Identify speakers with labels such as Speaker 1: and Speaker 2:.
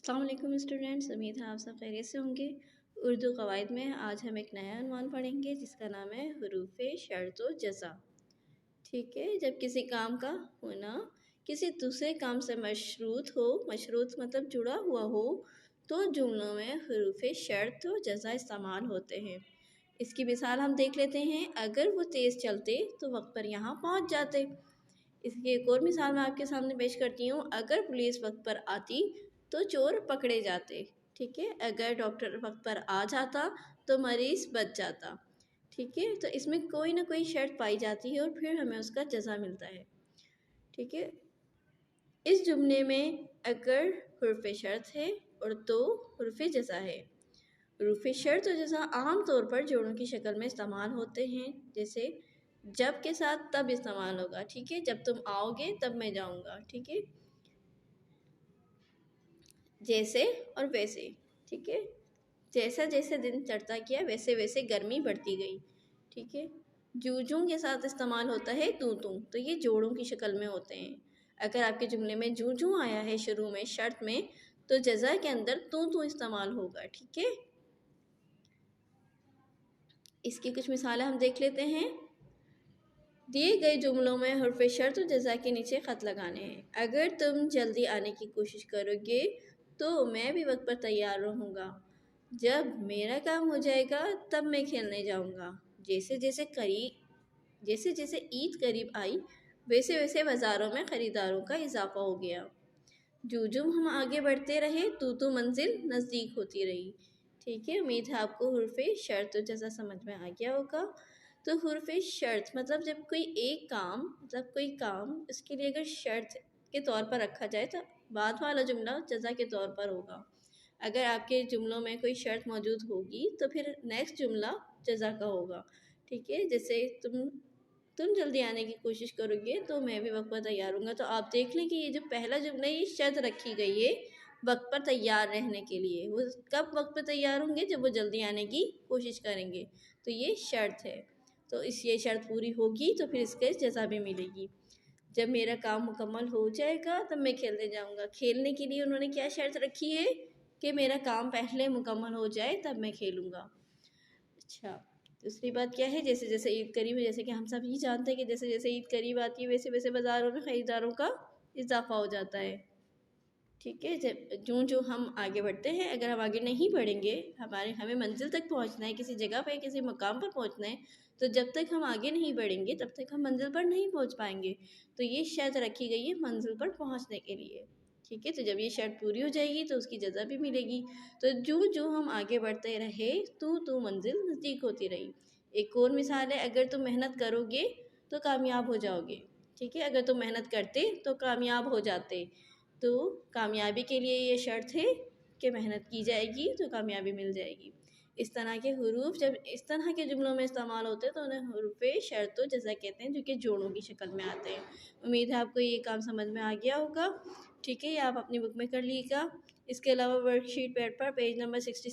Speaker 1: अस्सलाम वालेकुम स्टूडेंट्स, उम्मीद है आप सब खैरियत से होंगे। उर्दू कवायद में आज हम एक नया उन्वान पढ़ेंगे जिसका नाम है हुरूफ़े शर्त व जज़ा। ठीक है, जब किसी काम का होना किसी दूसरे काम से मशरूत हो, मशरूत मतलब जुड़ा हुआ हो, तो जुमलों में हुरूफ़े शर्त व जज़ा इस्तेमाल होते हैं। इसकी मिसाल हम देख लेते हैं। अगर वो तेज़ चलते तो वक्त पर यहाँ पहुँच जाते। इसकी एक और मिसाल मैं आपके सामने पेश करती हूँ। अगर पुलिस वक्त पर आती तो चोर पकड़े जाते। ठीक है, अगर डॉक्टर वक्त पर आ जाता तो मरीज़ बच जाता। ठीक है, तो इसमें कोई ना कोई शर्त पाई जाती है और फिर हमें उसका जज़ा मिलता है। ठीक है, इस जुमले में अगर हुर्फ़े शर्त है और तो हुर्फ़े जज़ा है। हुर्फ़े शर्त और जज़ा आम तौर पर जोड़ों की शक्ल में इस्तेमाल होते हैं, जैसे जब के साथ तब इस्तेमाल होगा। ठीक है, जब तुम आओगे तब मैं जाऊँगा। ठीक है, जैसे और वैसे। ठीक है, जैसा जैसे दिन चढ़ता गया वैसे वैसे गर्मी बढ़ती गई। ठीक है, जूं के साथ इस्तेमाल होता है तू तू, तो ये जोड़ों की शक्ल में होते हैं। अगर आपके जुमले में जूं आया है शुरू में शर्त में, तो जज़ा के अंदर तू इस्तेमाल होगा। ठीक है, इसकी कुछ मिसालें हम देख लेते हैं। दिए गए जुमलों में हुर्फ़े शर्त और जज़ा के नीचे ख़त लगाने हैं। अगर तुम जल्दी आने की कोशिश करोगे तो मैं भी वक्त पर तैयार रहूँगा। जब मेरा काम हो जाएगा तब मैं खेलने जाऊँगा। जैसे जैसे ईद करीब आई वैसे वैसे बाज़ारों में ख़रीदारों का इजाफा हो गया। जूं हम आगे बढ़ते रहे तू मंजिल नज़दीक होती रही। ठीक है, उम्मीद है आपको हुर्फ़े शर्त और जज़ा समझ में आ गया होगा। तो हुर्फ़े शर्त मतलब जब कोई काम उसके लिए अगर शर्त के तौर पर रखा जाए तो बाद वाला जुमला जज़ा के तौर पर होगा। अगर आपके जुमलों में कोई शर्त मौजूद होगी तो फिर नेक्स्ट जुमला जज़ा का होगा। ठीक है, जैसे तुम जल्दी आने की कोशिश करोगे तो मैं भी वक्त पर तैयार हूँगा। तो आप देख लें कि ये जो पहला जुमला ये शर्त रखी गई है वक्त पर तैयार रहने के लिए। वो कब वक्त पर तैयार होंगे? जब वो जल्दी आने की कोशिश करेंगे। तो ये शर्त है। तो ये शर्त पूरी होगी तो फिर इसके जज़ा भी मिलेगी। जब मेरा काम मुकम्मल हो जाएगा तब मैं खेलने जाऊँगा। खेलने के लिए उन्होंने क्या शर्त रखी है कि मेरा काम पहले मुकम्मल हो जाए तब मैं खेलूँगा। अच्छा, दूसरी बात क्या है, जैसे जैसे ईद करीब है, जैसे कि हम सभी जानते हैं कि जैसे जैसे ईद करीब आती है वैसे वैसे बाज़ारों में ख़रीदारों का इजाफा हो जाता है। ठीक है, जब जो हम आगे बढ़ते हैं, अगर हम आगे नहीं बढ़ेंगे, हमें मंजिल तक पहुंचना है, किसी जगह पे किसी मकाम पर पहुंचना है, तो जब तक हम आगे नहीं बढ़ेंगे तब तक हम मंजिल पर नहीं पहुंच पाएंगे। तो ये शर्त रखी गई है मंजिल पर पहुंचने के लिए। ठीक है, तो जब ये शर्त पूरी हो जाएगी तो उसकी जज़ा भी मिलेगी। तो जो हम आगे बढ़ते रहे तू मंजिल नज़दीक होती रही। एक और मिसाल है, अगर तुम मेहनत करोगे तो कामयाब हो जाओगे। ठीक है, अगर तुम मेहनत करते तो कामयाब हो जाते। तो कामयाबी के लिए ये शर्त है कि मेहनत की जाएगी तो कामयाबी मिल जाएगी। इस तरह के हुरूफ जब इस तरह के जुमलों में इस्तेमाल होते हैं तो उन्हें हुरूफ़े शर्त व जज़ा कहते हैं, जो कि जोड़ों की शक्ल में आते हैं। उम्मीद है आपको ये काम समझ में आ गया होगा। ठीक है, ये आप अपनी बुक में कर लीजिएगा। इसके अलावा वर्कशीट पैड पर पेज नंबर 60